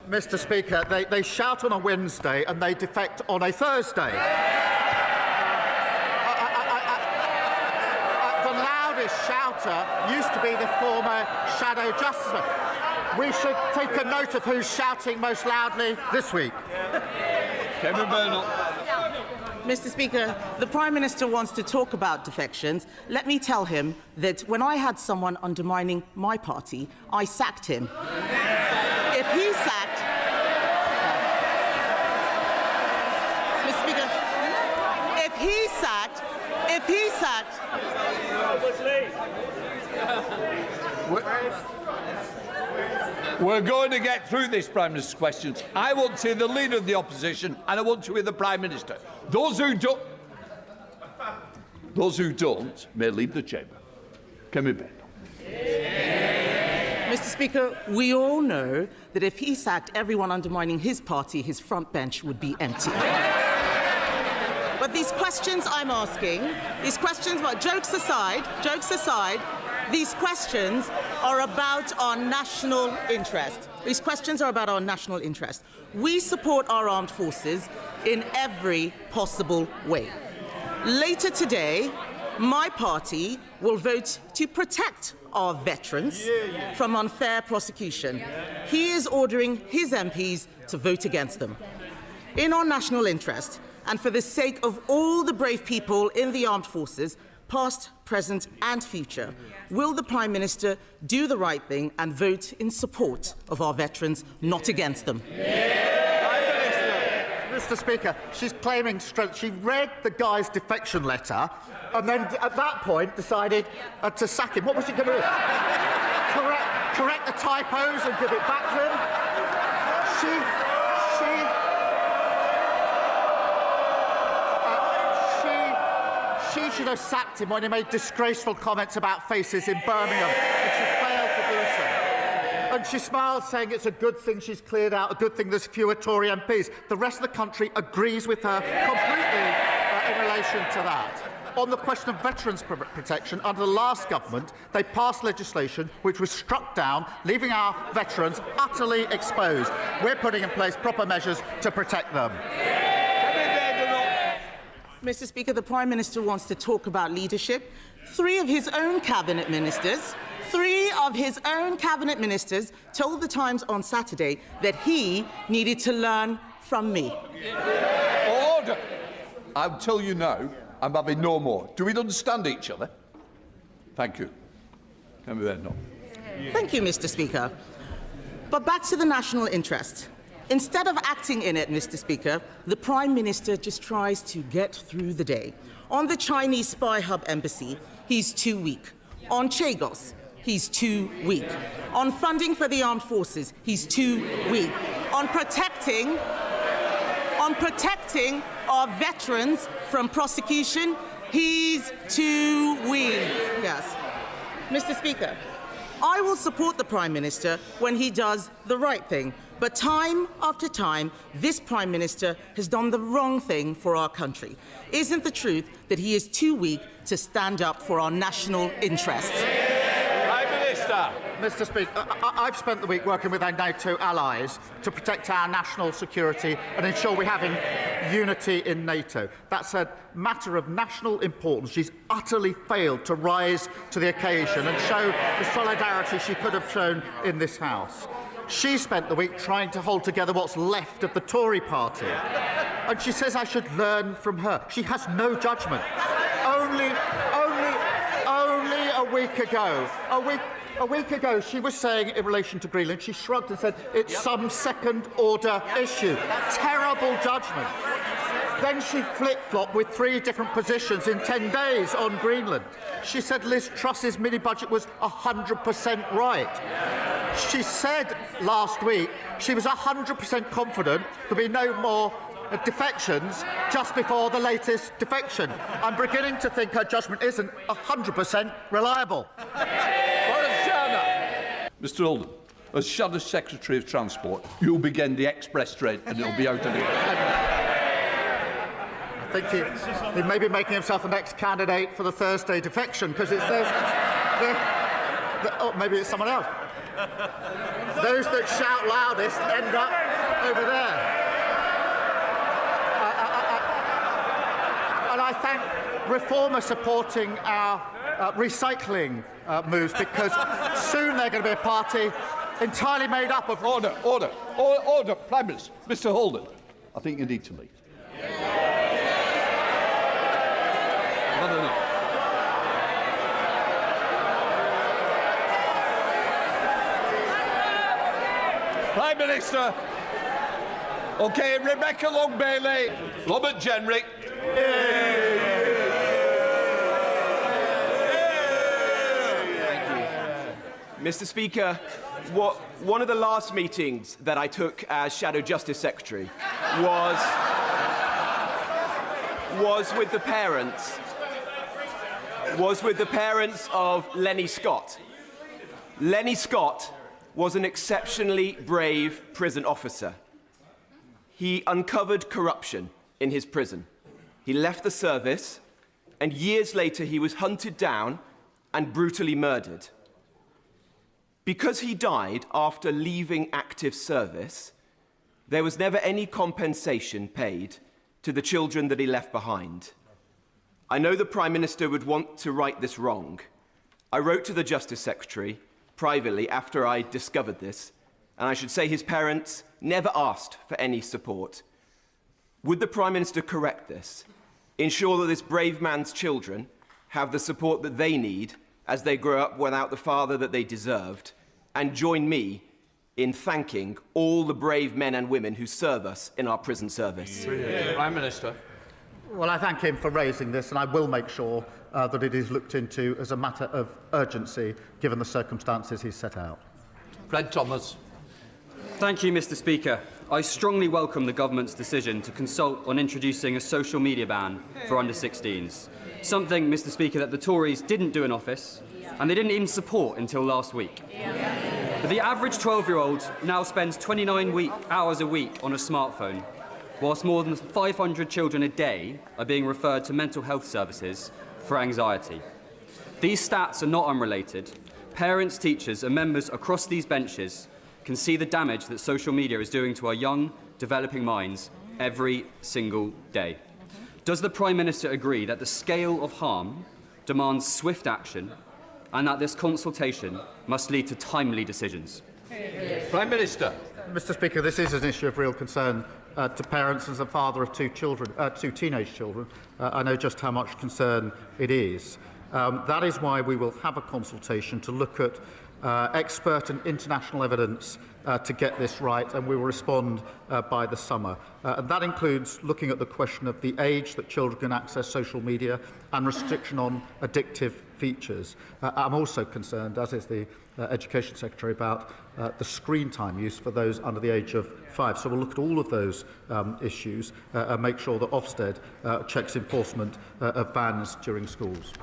Mr. Speaker, they shout on a Wednesday and they defect on a Thursday. The loudest shouter used to be the former Shadow Justice. We should take a note of who's shouting most loudly this week. Mr. Speaker, the Prime Minister wants to talk about defections. Let me tell him that when I had someone undermining my party, I sacked him. If he sacked... Mr. Speaker, if he sacked... We're going to get through this Prime Minister's questions. I want to hear the Leader of the Opposition and I want to hear the Prime Minister. Those who don't may leave the chamber. Kemi Badenoch. Mr. Speaker, we all know that if he sacked everyone undermining his party, his front bench would be empty. But these questions I'm asking, these questions, but jokes aside, these questions are about our national interest. These questions are about our national interest. We support our armed forces in every possible way. Later today, my party will vote to protect our veterans from unfair prosecution. He is ordering his MPs to vote against them. In our national interest, and for the sake of all the brave people in the armed forces, past, present and future, will the Prime Minister do the right thing and vote in support of our veterans, not against them? Mr. Speaker, she's claiming strength. She read the guy's defection letter and then at that point decided to sack him. What was she going to do? Correct the typos and give it back to him? She should have sacked him when he made disgraceful comments about faces in Birmingham, and she failed to do so. And she smiles, saying it's a good thing she's cleared out, a good thing there's fewer Tory MPs. The rest of the country agrees with her completely in relation to that. On the question of veterans' protection, under the last government, they passed legislation which was struck down, leaving our veterans utterly exposed. We're putting in place proper measures to protect them. Mr. Speaker, the Prime Minister wants to talk about leadership. Three of his own cabinet ministers told the Times on Saturday that he needed to learn from me. Order! I'll tell you now, I'm having no more. Do we understand each other? Thank you. Kemi Badenoch. Thank you, Mr. Speaker. But back to the national interest. Instead of acting in it, Mr. Speaker, the Prime Minister just tries to get through the day. On the Chinese spy hub embassy, he's too weak. On Chagos, he's too weak. On funding for the armed forces, he's too weak. On protecting our veterans from prosecution, he's too weak. Yes. Mr. Speaker, I will support the Prime Minister when he does the right thing. But time after time, this Prime Minister has done the wrong thing for our country. Isn't the truth that he is too weak to stand up for our national interests? Prime Minister. Mr. Speaker, I've spent the week working with our NATO allies to protect our national security and ensure we're having unity in NATO. That's a matter of national importance. She's utterly failed to rise to the occasion and show the solidarity she could have shown in this House. She spent the week trying to hold together what's left of the Tory party. And she says I should learn from her. She has no judgment. Only a week ago, she was saying in relation to Greenland, she shrugged and said it's some second-order issue. Terrible judgment. Then she flip-flopped with 3 different positions in 10 days on Greenland. She said Liz Truss's mini-budget was 100% right. She said last week she was 100% confident there'll be no more defections just before the latest defection. I'm beginning to think her judgment isn't 100% reliable. Mr. Oldham, as Shadow Secretary of Transport, you'll begin the express train and it'll be out of here. I think he may be making himself the next candidate for the Thursday defection because it's oh, maybe it's someone else. Those that shout loudest end up over there. And I thank Reform supporting our recycling moves, because soon they're going to be a party entirely made up of... Order. Prime Minister. Mr Holden, I think you need to leave. No. Prime Minister. OK, Rebecca Long-Bailey. Robert Jenrick. Mr. Speaker, one of the last meetings that I took as Shadow Justice Secretary was with the parents of Lenny Scott. Lenny Scott was an exceptionally brave prison officer. He uncovered corruption in his prison. He left the service, and years later he was hunted down and brutally murdered. Because he died after leaving active service, there was never any compensation paid to the children that he left behind. I know the Prime Minister would want to right this wrong. I wrote to the Justice Secretary privately after I discovered this, and I should say his parents never asked for any support. Would the Prime Minister correct this, ensure that this brave man's children have the support that they need as they grow up without the father that they deserved, and join me in thanking all the brave men and women who serve us in our prison service? Prime Minister. Well, I thank him for raising this, and I will make sure that it is looked into as a matter of urgency, given the circumstances he's set out. Fred Thomas. Thank you, Mr. Speaker. I strongly welcome the government's decision to consult on introducing a social media ban for under-16s, something, Mr. Speaker, that the Tories didn't do in office, and they didn't even support until last week. But the average 12-year-old now spends 29 hours a week on a smartphone, whilst more than 500 children a day are being referred to mental health services for anxiety. These stats are not unrelated. Parents, teachers and members across these benches can see the damage that social media is doing to our young, developing minds every single day. Does the Prime Minister agree that the scale of harm demands swift action, and that this consultation must lead to timely decisions? Prime Minister. Mr. Speaker, this is an issue of real concern to parents. As a father of two teenage children, I know just how much concern it is. That is why we will have a consultation to look at expert and international evidence to get this right, and we will respond by the summer. And that includes looking at the question of the age that children can access social media and restriction on addictive features. I'm also concerned, as is the Education Secretary, about the screen time use for those under the age of 5. So we'll look at all of those issues and make sure that Ofsted checks enforcement of bans during schools.